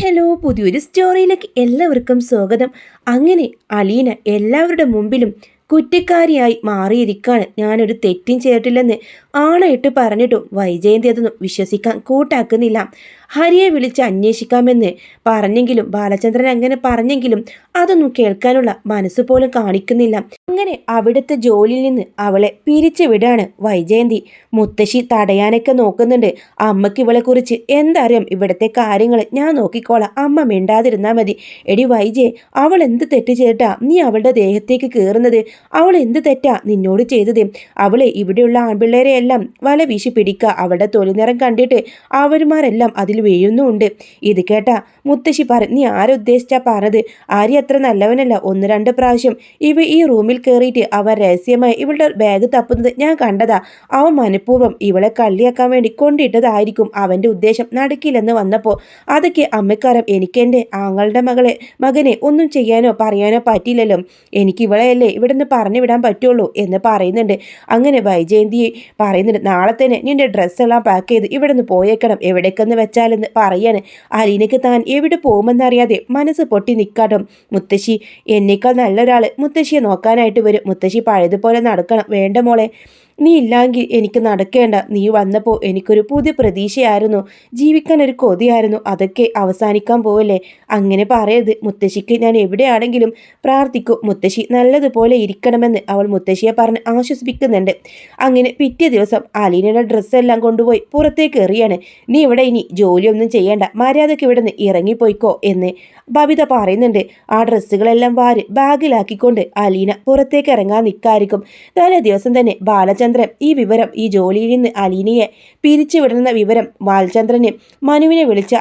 Hello, പുതിയൊരു സ്റ്റോറിയിലേക്ക് എല്ലാവർക്കും സ്വാഗതം. അങ്ങനെ അലീന എല്ലാവരുടെ മുമ്പിലും കുറ്റക്കാരിയായി മാറിയിരിക്കാണ്. ഞാനൊരു തെറ്റും ചെയ്തിട്ടില്ലെന്ന് ആണയിട്ട് പറഞ്ഞിട്ടും വൈജയന്തി അതൊന്നും വിശ്വസിക്കാൻ കൂട്ടാക്കുന്നില്ല. ഹരിയെ വിളിച്ച് അന്വേഷിക്കാമെന്ന് പറഞ്ഞെങ്കിലും ബാലചന്ദ്രൻ അങ്ങനെ പറഞ്ഞെങ്കിലും അതൊന്നും കേൾക്കാനുള്ള മനസ്സ് പോലും കാണിക്കുന്നില്ല. അങ്ങനെ അവിടുത്തെ ജോലിയിൽ നിന്ന് അവളെ പിരിച്ചുവിടാണ് വൈജയന്തി. മുത്തശ്ശി തടയാനൊക്കെ നോക്കുന്നുണ്ട്. അമ്മയ്ക്ക് ഇവളെ കുറിച്ച് എന്തറിയാം, ഇവിടുത്തെ കാര്യങ്ങൾ ഞാൻ നോക്കിക്കോളാം, അമ്മ മിണ്ടാതിരുന്നാ മതി. എടി വൈജയെ, അവൾ എന്ത് തെറ്റ് ചെയ്തിട്ടാ നീ അവളുടെ ദേഹത്തേക്ക് കയറുന്നത്? അവൾ എന്ത് തെറ്റാ നിന്നോട് ചെയ്തത്? അവളെ ഇവിടെയുള്ള ആൺപിള്ളേരെ എല്ലാം വല വീശി പിടിക്കുക. അവളുടെ തൊലിനിറം കണ്ടിട്ട് അവരുമാരെല്ലാം അതിൽ വീഴുന്നുമുണ്ട്. ഇത് കേട്ടാ മുത്തശ്ശി നീ ആരുദ്ദേശിച്ചാ പറഞ്ഞത്? ആര്യ അത്ര നല്ലവനല്ല. 1-2 പ്രാവശ്യം ഈ റൂമിൽ കയറിയിട്ട് അവൻ രഹസ്യമായി ഇവളുടെ ബാഗ് തപ്പുന്നത് ഞാൻ കണ്ടതാ. അവൻ മനഃപൂർവ്വം ഇവളെ കള്ളിയാക്കാൻ വേണ്ടി കൊണ്ടിട്ടതായിരിക്കും. അവന്റെ ഉദ്ദേശം നടക്കില്ലെന്ന് വന്നപ്പോൾ അതൊക്കെ അമ്മക്കാരം. എനിക്കെൻ്റെ ആങ്ങളുടെ മകനെ ഒന്നും ചെയ്യാനോ പറയാനോ പറ്റില്ലല്ലോ. എനിക്ക് ഇവളെയല്ലേ ഇവിടെ നിന്ന് പറഞ്ഞു വിടാൻ പറ്റുള്ളൂ എന്ന് പറയുന്നുണ്ട്. അങ്ങനെ വൈജയന്തി പറയുന്നുണ്ട്, നാളെ തന്നെ നിന്റെ ഡ്രസ്സെല്ലാം പാക്ക് ചെയ്ത് ഇവിടെ നിന്ന് പോയേക്കണം, എവിടേക്കെന്ന് വെച്ചാലെന്ന് പറയാണ്. അലീനയ്ക്ക് താൻ എവിടെ പോകുമെന്നറിയാതെ മനസ്സ് പൊട്ടി നിൽക്കാട്ടോ. മുത്തശ്ശി എന്നേക്കാൾ നല്ലൊരാൾ മുത്തശ്ശിയെ നോക്കാനായിട്ട് വരും. മുത്തശ്ശി പഴയതുപോലെ നടക്കണം. വേണ്ട മോളെ, നീ ഇല്ലെങ്കിൽ എനിക്ക് നടക്കേണ്ട. നീ വന്നപ്പോൾ എനിക്കൊരു പുതിയ പ്രതീക്ഷയായിരുന്നു, ജീവിക്കാൻ ഒരു കൊതിയായിരുന്നു. അതൊക്കെ അവസാനിക്കാൻ പോവല്ലേ? അങ്ങനെ പറയരുത്. മുത്തശ്ശിക്ക് ഞാൻ എവിടെയാണെങ്കിലും പ്രാർത്ഥിക്കൂ. മുത്തശ്ശി നല്ലതുപോലെ ഇരിക്കണമെന്ന് അവൾ മുത്തശ്ശിയെ പറഞ്ഞ് ആശ്വസിപ്പിക്കുന്നുണ്ട്. അങ്ങനെ പിറ്റേ ദിവസം അലീനയുടെ ഡ്രസ്സെല്ലാം കൊണ്ടുപോയി പുറത്തേക്ക് എറിയാണ്. നീ ഇവിടെ ഇനി ജോലിയൊന്നും ചെയ്യേണ്ട, മര്യാദയ്ക്ക് ഇവിടെ നിന്ന് ഇറങ്ങിപ്പോയിക്കോ എന്ന് ബബിത പറയുന്നുണ്ട്. ആ ഡ്രസ്സുകളെല്ലാം വാരി ബാഗിലാക്കിക്കൊണ്ട് അലീന പുറത്തേക്ക് ഇറങ്ങാൻ നിൽക്കായിരിക്കും. തലേ ദിവസം തന്നെ ബാലചന്ദ്രൻ ഈ ജോലിയിൽ നിന്ന് അലീനയെ പിരിച്ചുവിടുന്ന വിവരം ബാലചന്ദ്രന് മനുവിനെ വിളിച്ച്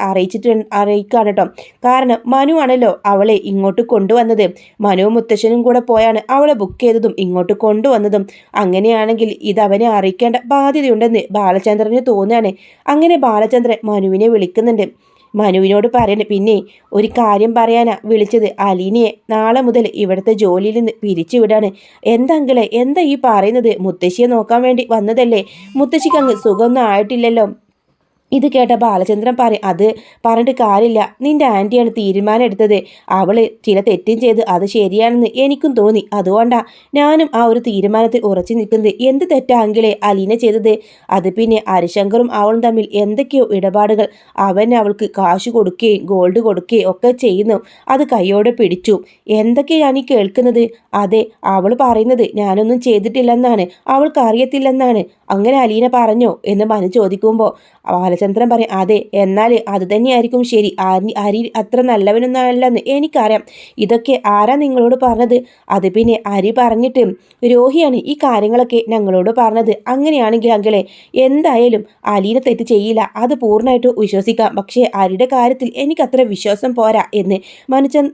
അറിയിക്കാണ് കേട്ടോ. കാരണം മനു ആണല്ലോ അവളെ ഇങ്ങോട്ട് കൊണ്ടുവന്നത്. മനുവും മുത്തശ്ശനും കൂടെ പോയാണ് അവളെ ബുക്ക് ചെയ്തതും ഇങ്ങോട്ട് കൊണ്ടുവന്നതും. അങ്ങനെയാണെങ്കിൽ ഇതവനെ അറിയിക്കേണ്ട ബാധ്യതയുണ്ടെന്ന് ബാലചന്ദ്രന് തോന്നുകയാണ്. അങ്ങനെ ബാലചന്ദ്രൻ മനുവിനെ വിളിക്കുന്നുണ്ട്. മനുവിനോട് പറയണേ, പിന്നെ ഒരു കാര്യം പറയാനാ വിളിച്ചത്. അലീനയെ നാളെ മുതൽ ഇവിടുത്തെ ജോലിയിൽ നിന്ന് പിരിച്ചുവിടാണ്. എന്താങ്കിളെ, എന്താ ഈ പറയുന്നത്? മുത്തശ്ശിയെ നോക്കാൻ വേണ്ടി വന്നതല്ലേ? മുത്തശ്ശിക്ക് അങ്ങ് സുഖമൊന്നും ആയിട്ടില്ലല്ലോ. ഇത് കേട്ട ബാലചന്ദ്രൻ പറയും, അത് പറഞ്ഞിട്ട് കാര്യമില്ല. നിന്റെ ആൻറ്റിയാണ് തീരുമാനം എടുത്തത്. അവള് ചില തെറ്റും ചെയ്ത് അത് ശരിയാണെന്ന് എനിക്കും തോന്നി. അതുകൊണ്ടാ ഞാനും ആ ഒരു തീരുമാനത്തിൽ ഉറച്ചു നിൽക്കുന്നത്. എന്ത് തെറ്റാങ്കിലേ അലീന ചെയ്തത്? അത് പിന്നെ ഹരിശങ്കറും അവളും തമ്മിൽ എന്തൊക്കെയോ ഇടപാടുകൾ. അവൻ അവൾക്ക് കാശ് കൊടുക്കുകയും ഗോൾഡ് കൊടുക്കുകയും ഒക്കെ ചെയ്യുന്നു. അത് കൈയോടെ പിടിച്ചു. എന്തൊക്കെയാണ് ഈ കേൾക്കുന്നത്? അതെ, അവൾ പറയുന്നത് ഞാനൊന്നും ചെയ്തിട്ടില്ലെന്നാണ്, അവൾക്ക് അറിയത്തില്ലെന്നാണ്. അങ്ങനെ അലീന പറഞ്ഞോ എന്ന് മനു ചോദിക്കുമ്പോൾ ബാലചന്ദ്രൻ പറയും, അതെ, എന്നാൽ അത് തന്നെയായിരിക്കും ശരി. അരി അത്ര നല്ലവനൊന്നും അല്ലെന്ന് എനിക്കറിയാം. ഇതൊക്കെ ആരാ നിങ്ങളോട് പറഞ്ഞത്? അത് പിന്നെ അരി പറഞ്ഞിട്ട് രോഹിയാണ് ഈ കാര്യങ്ങളൊക്കെ ഞങ്ങളോട് പറഞ്ഞത്. അങ്ങനെയാണെങ്കിൽ അങ്കിളെ, എന്തായാലും അലീന തെറ്റ് ചെയ്യില്ല, അത് പൂർണ്ണമായിട്ട് വിശ്വസിക്കാം. പക്ഷേ അരിയുടെ കാര്യത്തിൽ എനിക്കത്ര വിശ്വാസം പോരാ എന്ന്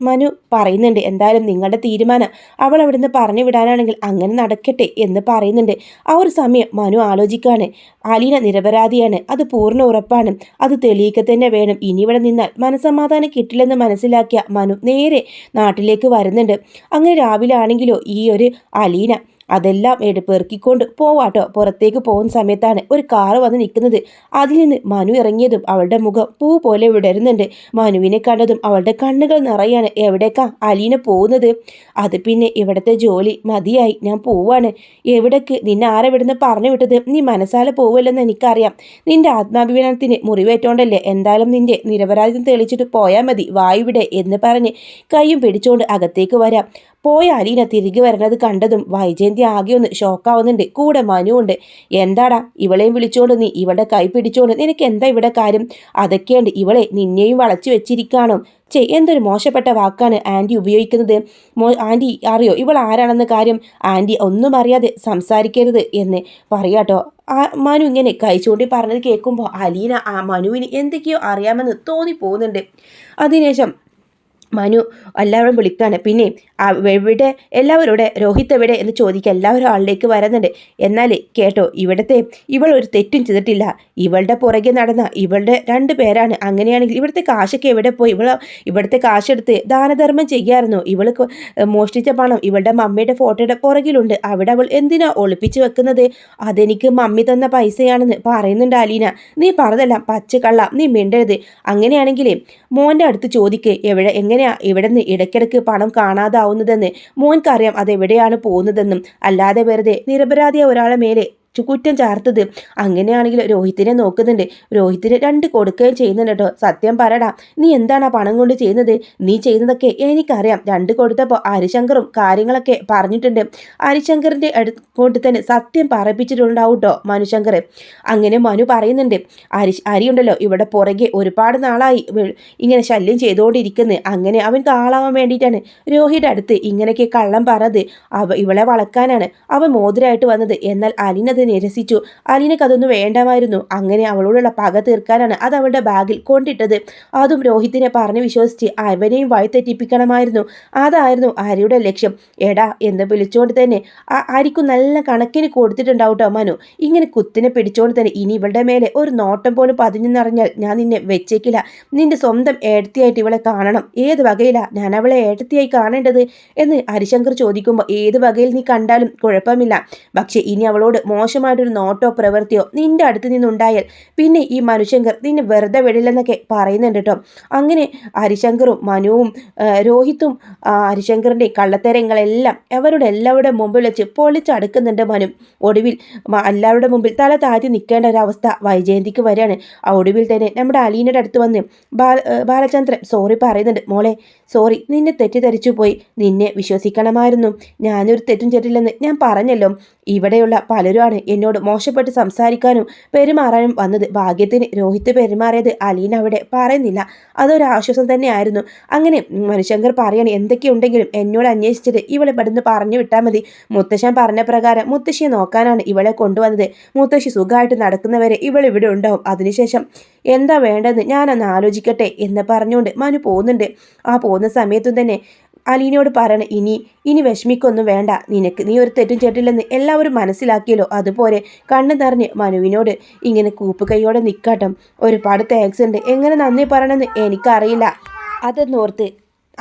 മനു പറയുന്നുണ്ട്. എന്തായാലും നിങ്ങളുടെ തീരുമാനം. അവൾ അവിടുന്ന് പറഞ്ഞു വിടാനാണെങ്കിൽ അങ്ങനെ നടക്കട്ടെ എന്ന് പറയുന്നുണ്ട്. ആ ഒരു സമയം മനു ആലോചിക്കുകയാണ്. അലീന നിരപരാധിയാണ്, അത് പൂർണ്ണ ഉറപ്പാണ്. അത് തെളിയിക്ക തന്നെ വേണം. ഇനി ഇവിടെ നിന്നാൽ മനസമാധാനം കിട്ടില്ലെന്ന് മനസ്സിലാക്കിയ മനു നേരെ നാട്ടിലേക്ക് വരുന്നുണ്ട്. അങ്ങനെ രാവിലെ ആണെങ്കിലോ ഈ ഒരു അലീന അതെല്ലാം പെറുക്കിക്കൊണ്ട് പോവാട്ടോ. പുറത്തേക്ക് പോകുന്ന സമയത്താണ് ഒരു കാറ് വന്ന് നിൽക്കുന്നത്. അതിൽ നിന്ന് മനു ഇറങ്ങിയതും അവളുടെ മുഖം പൂ പോലെ വിടരുന്നുണ്ട്. മനുവിനെ കണ്ടതും അവളുടെ കണ്ണുകൾ നിറയാണ്. എവിടേക്കാ അലീന പോകുന്നത്? അത് പിന്നെ ഇവിടുത്തെ ജോലി മതിയായി, ഞാൻ പോവാണ്. എവിടേക്ക്? നിന്നെ ആരെവിടുന്ന് പറഞ്ഞു വിട്ടത്? നീ മനസ്സാലെ പോവല്ലെന്ന് എനിക്കറിയാം. നിന്റെ ആത്മാഭിമാനത്തിന് മുറിവേറ്റോണ്ടല്ലേ. എന്തായാലും നിന്റെ നിരപരാധിത്വം തെളിച്ചിട്ട് പോയാൽ മതി, വായുവിടെ എന്ന് പറഞ്ഞ് കൈയും പിടിച്ചുകൊണ്ട് അകത്തേക്ക് വരാം. പോയ അലീന തിരികെ വരുന്നത് കണ്ടതും വൈജയന്തി ആകെ ഒന്ന് ഷോക്കാവുന്നുണ്ട്. കൂടെ മനുവുണ്ട്. എന്താടാ ഇവളെയും വിളിച്ചോണ്ട് നീ ഇവളുടെ കൈ പിടിച്ചോണ്ട്? നിനക്ക് എന്താ ഇവിടെ കാര്യം? അതൊക്കെയുണ്ട്. ഇവളെ നിന്നെയും വളച്ചു വെച്ചിരിക്കാണോ? എന്തൊരു മോശപ്പെട്ട വാക്കാണ് ആൻറ്റി ഉപയോഗിക്കുന്നത്. ആൻറ്റി അറിയോ ഇവൾ ആരാണെന്ന കാര്യം? ആൻറ്റി ഒന്നും അറിയാതെ സംസാരിക്കരുത് എന്ന് പറയാട്ടോ. മനു ഇങ്ങനെ കൈ ചൂണ്ടി പറഞ്ഞത് കേൾക്കുമ്പോൾ അലീന മനുവിന് എന്തൊക്കെയോ അറിയാമെന്ന് തോന്നിപ്പോകുന്നുണ്ട്. അതിനുശേഷം മനു എല്ലാവരും വിളിക്കാണ്. പിന്നെ എവിടെ എല്ലാവരുടെ രോഹിത് എവിടെ എന്ന് ചോദിക്കുക എല്ലാവരും ആളിലേക്ക് വരുന്നുണ്ട്. എന്നാൽ കേട്ടോ, ഇവൾ ഒരു തെറ്റും ചെയ്തിട്ടില്ല. ഇവളുടെ പുറകെ നടന്ന ഇവളുടെ 2 പേരാണ്. അങ്ങനെയാണെങ്കിൽ ഇവിടുത്തെ കാശൊക്കെ എവിടെ പോയി? ഇവിടുത്തെ കാശെടുത്ത് ദാനധർമ്മം ചെയ്യായിരുന്നു. ഇവൾക്ക് മോഷ്ടിച്ച പണം ഇവളുടെ മമ്മിയുടെ ഫോട്ടോയുടെ പുറകിലുണ്ട്. അവിടെ അവൾ എന്തിനാ ഒളിപ്പിച്ചു വെക്കുന്നത്? അതെനിക്ക് മമ്മി തന്ന പൈസയാണെന്ന് പറയുന്നുണ്ട് അലീന. നീ പറഞ്ഞതെല്ലാം പച്ചക്കള്ള, നീ മിണ്ടരുത്. അങ്ങനെയാണെങ്കിലേ മോൻ്റെ അടുത്ത് ചോദിക്ക് എങ്ങനെയാ ഇവിടെ നിന്ന് ഇടയ്ക്കിടയ്ക്ക് പണം കാണാതാവുന്നതെന്ന്. മോൻക്കറിയാം അതെവിടെയാണ് പോകുന്നതെന്നും. അല്ലാതെ വെറുതെ നിരപരാധിയായ ഒരാളെ മേലെ കുറ്റം ചാർത്തത്. അങ്ങനെയാണെങ്കിൽ രോഹിത്തിനെ നോക്കുന്നുണ്ട്. രോഹിത്തിന് 2 കൊടുക്കുകയും ചെയ്യുന്നുണ്ട് കേട്ടോ. സത്യം പറയടാ, നീ എന്താണ് ആ പണം കൊണ്ട് ചെയ്യുന്നത്? നീ ചെയ്യുന്നതൊക്കെ എനിക്കറിയാം. 2 കൊടുത്തപ്പോൾ ഹരിശങ്കറും കാര്യങ്ങളൊക്കെ പറഞ്ഞിട്ടുണ്ട്. ഹരിശങ്കറിൻ്റെ കൊണ്ട് തന്നെ സത്യം പറയിപ്പിച്ചിട്ടുണ്ടാവും കേട്ടോ മനുശങ്കർ. അങ്ങനെ മനു പറയുന്നുണ്ട്, ഹരിയുണ്ടല്ലോ ഇവിടെ പുറകെ ഒരുപാട് നാളായി ഇങ്ങനെ ശല്യം ചെയ്തുകൊണ്ടിരിക്കുന്നത്. അങ്ങനെ അവൻ ആളാവാൻ വേണ്ടിയിട്ടാണ് രോഹിയുടെ അടുത്ത് ഇങ്ങനെയൊക്കെ കള്ളം പറഞ്ഞത്. ഇവളെ വളക്കാനാണ് അവൻ മോതിരായിട്ട് വന്നത്. എന്നാൽ അലീനത് നിരസിച്ചു. അലീനക്ക് അതൊന്നും വേണ്ടാമായിരുന്നു. അങ്ങനെ അവളോടുള്ള പക തീർക്കാനാണ് അത് അവളുടെ ബാഗിൽ കൊണ്ടിട്ടത്. അതും രോഹിത്തിനെ പറഞ്ഞ് വിശ്വസിച്ച് അവനെയും വഴിതെറ്റിപ്പിക്കണമായിരുന്നു. അതായിരുന്നു ഹരിയുടെ ലക്ഷ്യം. എടാ എന്ന് വിളിച്ചുകൊണ്ട് തന്നെ ഹരിക്കും നല്ല കണക്കിന് കൊടുത്തിട്ടുണ്ടാവും കേട്ടോ മനു. ഇങ്ങനെ കുത്തിനെ പിടിച്ചുകൊണ്ട് തന്നെ ഇനി ഇവളുടെ മേലെ ഒരു നോട്ടം പോലും പതിഞ്ഞെന്നറിഞ്ഞാൽ ഞാൻ നിന്നെ വെച്ചേക്കില്ല. നിന്റെ സ്വന്തം ഏടത്തിയായിട്ട് ഇവളെ കാണണം. ഏത് വകയിലാ ഞാൻ അവളെ ഏടത്തിയായി കാണേണ്ടത് എന്ന് ഹരിശങ്കർ ചോദിക്കുമ്പോൾ ഏത് വകയിൽ നീ കണ്ടാലും കുഴപ്പമില്ല. പക്ഷെ ഇനി അവളോട് മോശമായിട്ടൊരു നോട്ടോ പ്രവൃത്തിയോ നിന്റെ അടുത്ത് നിന്നുണ്ടായാൽ പിന്നെ ഈ മനുശങ്കർ നിന്നെ വെറുതെ വിടില്ലെന്നൊക്കെ പറയുന്നുണ്ട് കേട്ടോ. അങ്ങനെ ഹരിശങ്കറും മനുവും രോഹിത്തും ഹരിശങ്കറിൻ്റെ കള്ളത്തരങ്ങളെല്ലാം എല്ലാവരുടെ മുമ്പിൽ വെച്ച് പൊളിച്ചടുക്കുന്നുണ്ട് മനു. ഒടുവിൽ എല്ലാവരുടെ മുമ്പിൽ തല താഴ്ത്തി നിൽക്കേണ്ട ഒരവസ്ഥ വൈജയന്തിക്ക് വരികയാണ്. ഒടുവിൽ തന്നെ നമ്മുടെ അലീനയുടെ അടുത്ത് വന്ന് ബാലചന്ദ്രൻ സോറി പറയുന്നുണ്ട്. മോളെ സോറി, നിന്നെ തെറ്റിദ്ധരിച്ചു പോയി. നിന്നെ വിശ്വസിക്കണമായിരുന്നു. ഞാനൊരു തെറ്റും ചെയ്തില്ലെന്ന് ഞാൻ പറഞ്ഞല്ലോ. ഇവിടെയുള്ള പലരുമാണ് എന്നോട് മോശപ്പെട്ട് സംസാരിക്കാനും പെരുമാറാനും വന്നത്. ഭാഗ്യത്തിന് രോഹിത്ത് പെരുമാറിയത് അലീന അവിടെ പറയുന്നില്ല. അതൊരാശ്വാസം തന്നെയായിരുന്നു. അങ്ങനെ മനുശങ്കർ പറയാണ്, എന്തൊക്കെയുണ്ടെങ്കിലും എന്നോട് അന്വേഷിച്ചിട്ട് ഇവളെ പെടുന്ന് പറഞ്ഞു വിട്ടാൽ മതി. മുത്തശ്ശൻ പറഞ്ഞ പ്രകാരം മുത്തശ്ശിയെ നോക്കാനാണ് ഇവളെ കൊണ്ടുവന്നത്. മുത്തശ്ശി സുഖമായിട്ട് നടക്കുന്നവരെ ഇവളിവിടെ ഉണ്ടാവും. അതിനുശേഷം എന്താ വേണ്ടതെന്ന് ഞാനൊന്ന് ആലോചിക്കട്ടെ എന്ന് പറഞ്ഞുകൊണ്ട് മനു പോകുന്നുണ്ട്. ആ പോകുന്ന സമയത്തും തന്നെ അലീനയോട് പറയണം, ഇനി വിഷമിക്കൊന്നും വേണ്ട. നീ ഒരു തെറ്റും ചെയ്തിട്ടില്ലെന്ന് എല്ലാവരും മനസ്സിലാക്കിയല്ലോ. അതുപോലെ കണ്ണു നിറഞ്ഞ് മനുവിനോട് ഇങ്ങനെ കൂപ്പ് കൈയോടെ നിൽക്കാട്ടം. ഒരുപാട് താങ്ക്സ് ഉണ്ട്. എങ്ങനെ നന്ദി പറയണമെന്ന് എനിക്കറിയില്ല. അതെന്നോർത്ത്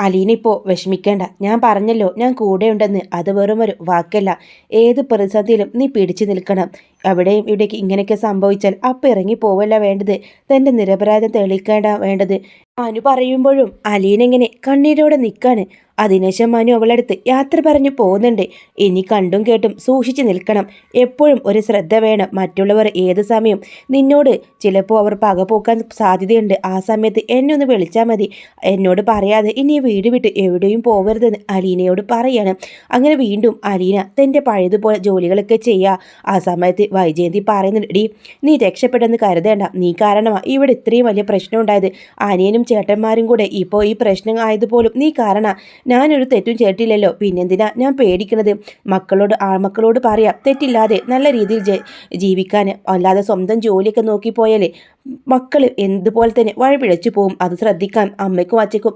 അലീന ഇപ്പോൾ വിഷമിക്കേണ്ട. ഞാൻ പറഞ്ഞല്ലോ ഞാൻ കൂടെയുണ്ടെന്ന്. അത് വെറുമൊരു വാക്കല്ല. ഏത് പ്രതിസന്ധിയിലും നീ പിടിച്ചു നിൽക്കണം. അവിടെയും ഇവിടേക്ക് ഇങ്ങനെയൊക്കെ സംഭവിച്ചാൽ അപ്പം ഇറങ്ങി പോവല്ല വേണ്ടത്. തൻ്റെ നിരപരാധം തെളിയിക്കേണ്ട വേണ്ടത്. മനു പറയുമ്പോഴും അലീന ഇങ്ങനെ കണ്ണീരോടെ നിൽക്കാണ്. അതിനുശേഷം മനു അവളടുത്ത് യാത്ര പറഞ്ഞു പോകുന്നുണ്ട്. ഇനി കണ്ടും കേട്ടും സൂക്ഷിച്ചു നിൽക്കണം. എപ്പോഴും ഒരു ശ്രദ്ധ വേണം. മറ്റുള്ളവർ ഏത് സമയം നിന്നോട് ചിലപ്പോൾ അവർ പകപോക്കാൻ സാധ്യതയുണ്ട്. ആ സമയത്ത് എന്നെ ഒന്ന് വിളിച്ചാൽ മതി. എന്നോട് പറയാതെ ഇനി വീട് വിട്ട് എവിടെയും പോകരുതെന്ന് അലീനയോട് പറയാണ്. അങ്ങനെ വീണ്ടും അലീന തൻ്റെ പഴയതുപോലെ ജോലികളൊക്കെ ചെയ്യുക. ആ സമയത്ത് വൈജയന്തി പറയുന്നുണ്ട്, ഡി നീ രക്ഷപ്പെട്ടെന്ന് കരുതേണ്ട. നീ കാരണമാണ് ഇവിടെ ഇത്രയും വലിയ പ്രശ്നം ഉണ്ടായത്. അനിയനും ചേട്ടന്മാരും കൂടെ ഇപ്പോൾ ഈ പ്രശ്നം ആയതുപോലും നീ കാരണം. ഞാനൊരു തെറ്റും ചെയ്തിട്ടില്ലല്ലോ. പിന്നെന്തിനാ ഞാൻ പേടിക്കുന്നത്? ആൺമക്കളോട് പറയാം തെറ്റില്ലാതെ നല്ല രീതിയിൽ ജീവിക്കാൻ. അല്ലാതെ സ്വന്തം ജോലിയൊക്കെ നോക്കിപ്പോയാലേ മക്കൾ എന്തുപോലെ തന്നെ വഴിപിഴച്ചു പോവും. അത് ശ്രദ്ധിക്കാൻ അമ്മയ്ക്കും അച്ഛക്കും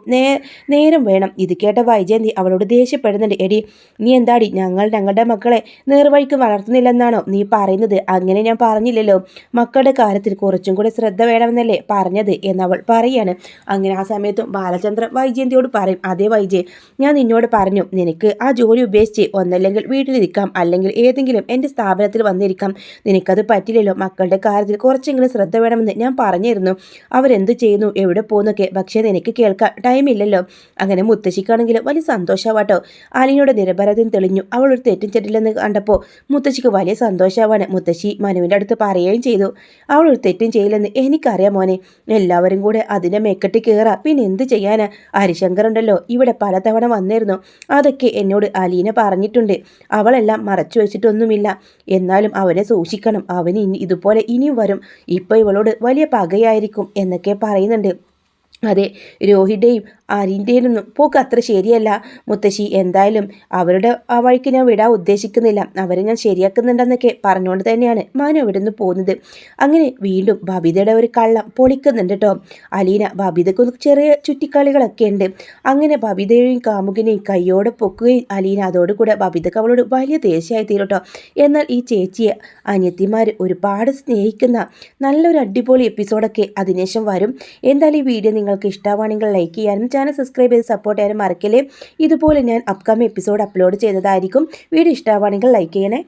നേരം വേണം. ഇത് കേട്ട വൈജയന്തി അവളോട് ദേഷ്യപ്പെടുന്നുണ്ട്. എടി നീ എന്താടി ഞങ്ങളുടെ മക്കളെ നേർവഴിക്ക് വളർത്തുന്നില്ലെന്നാണോ നീ പറയുന്നത്? അങ്ങനെ ഞാൻ പറഞ്ഞില്ലല്ലോ. മക്കളുടെ കാര്യത്തിൽ കുറച്ചും കൂടെ ശ്രദ്ധ വേണമെന്നല്ലേ പറഞ്ഞത് എന്നവൾ പറയാണ്. അങ്ങനെ ആ സമയത്തും ബാലചന്ദ്രൻ വൈജയന്തിയോട് പറയും, അതേ വൈജയ്, ഞാൻ നിന്നോട് പറഞ്ഞു നിനക്ക് ആ ജോലി ഉപേക്ഷിച്ച് ഒന്നല്ലെങ്കിൽ വീട്ടിലിരിക്കാം, അല്ലെങ്കിൽ ഏതെങ്കിലും എൻ്റെ സ്ഥാപനത്തിൽ വന്നിരിക്കാം. നിനക്കത് പറ്റില്ലല്ലോ. മക്കളുടെ കാര്യത്തിൽ കുറച്ചെങ്കിലും ശ്രദ്ധ വേണമെന്ന് ഞാൻ പറഞ്ഞിരുന്നു. അവരെന്ത് ചെയ്യുന്നു, എവിടെ പോകുന്നൊക്കെ. പക്ഷേ നിനക്ക് കേൾക്കാൻ ടൈമില്ലല്ലോ. അങ്ങനെ മുത്തശ്ശിക്കാണെങ്കിലും വലിയ സന്തോഷമാവാട്ടോ. അലീനയുടെ നിരപരാധിത്വം തെളിഞ്ഞു. അവൾ ഒരു തെറ്റും ചെയ്തില്ലെന്ന് കണ്ടപ്പോൾ മുത്തശ്ശിക്ക് വലിയ സന്തോഷമാവാണ്. മുത്തശ്ശി മനുവിൻ്റെ അടുത്ത് പറയുകയും ചെയ്തു, അവൾ ഒരു തെറ്റും ചെയ്യില്ലെന്ന് എനിക്കറിയാം മോനെ. എല്ലാവരും കൂടെ അതിൻ്റെ മെക്കെട്ടി കയറാ. പിന്നെ എന്ത് ചെയ്യാനാ? ഹരിശങ്കർ ഉണ്ടല്ലോ ഇവിടെ പലതവണ വന്നിരുന്നു. അതൊക്കെ എന്നോട് അലീന പറഞ്ഞിട്ടുണ്ട്. അവളെല്ലാം മറച്ചു വെച്ചിട്ടൊന്നുമില്ല. എന്നാലും അവനെ സൂക്ഷിക്കണം. അവന് ഇതുപോലെ ഇനിയും വരും. ഇപ്പോൾ ഇവളോട് വലിയ പകയായിരിക്കും എന്നൊക്കെ പറയുന്നുണ്ട്. അതെ, രോഹിയുടെയും ആരിൻ്റെയൊന്നും പോക്ക് അത്ര ശരിയല്ല മുത്തശ്ശി. എന്തായാലും അവരുടെ ആ വഴിക്ക് ഞാൻ വിടാൻ ഉദ്ദേശിക്കുന്നില്ല. അവരെ ഞാൻ ശരിയാക്കുന്നുണ്ടെന്നൊക്കെ പറഞ്ഞുകൊണ്ട് തന്നെയാണ് മനു അവിടെ നിന്ന് പോകുന്നത്. അങ്ങനെ വീണ്ടും ബബിതയുടെ ഒരു കള്ളം പൊളിക്കുന്നുണ്ട് കേട്ടോ. അലീന ബബിതയ്ക്ക് ചെറിയ ചുറ്റിക്കളികളൊക്കെ ഉണ്ട്. അങ്ങനെ ബബിതയെയും കാമുകനെയും കയ്യോടെ പൊക്കുകയും അലീന അതോടുകൂടെ ബബിതയ്ക്ക് അവളോട് വലിയ ദേഷ്യമായി തീരും കേട്ടോ. എന്നാൽ ഈ ചേച്ചിയെ അനിയത്തിമാർ ഒരുപാട് സ്നേഹിക്കുന്ന നല്ലൊരു അടിപൊളി എപ്പിസോഡൊക്കെ അതിനുശേഷം വരും. എന്തായാലും ഈ വീഡിയോ നിങ്ങൾക്ക് ഇഷ്ടമാണെങ്കിൽ ലൈക്ക് ചെയ്യാനും ചാനൽ സബ്സ്ക്രൈബ് ചെയ്ത് സപ്പോർട്ട് ചെയ്യാനും മറക്കല്ലേ. ഇതുപോലെ ഞാൻ അപ്കമിങ് എപ്പിസോഡ് അപ്ലോഡ് ചെയ്തതായിരിക്കും. വീഡിയോ ഇഷ്ടമാണെങ്കിൽ ലൈക്ക് ചെയ്യണേ.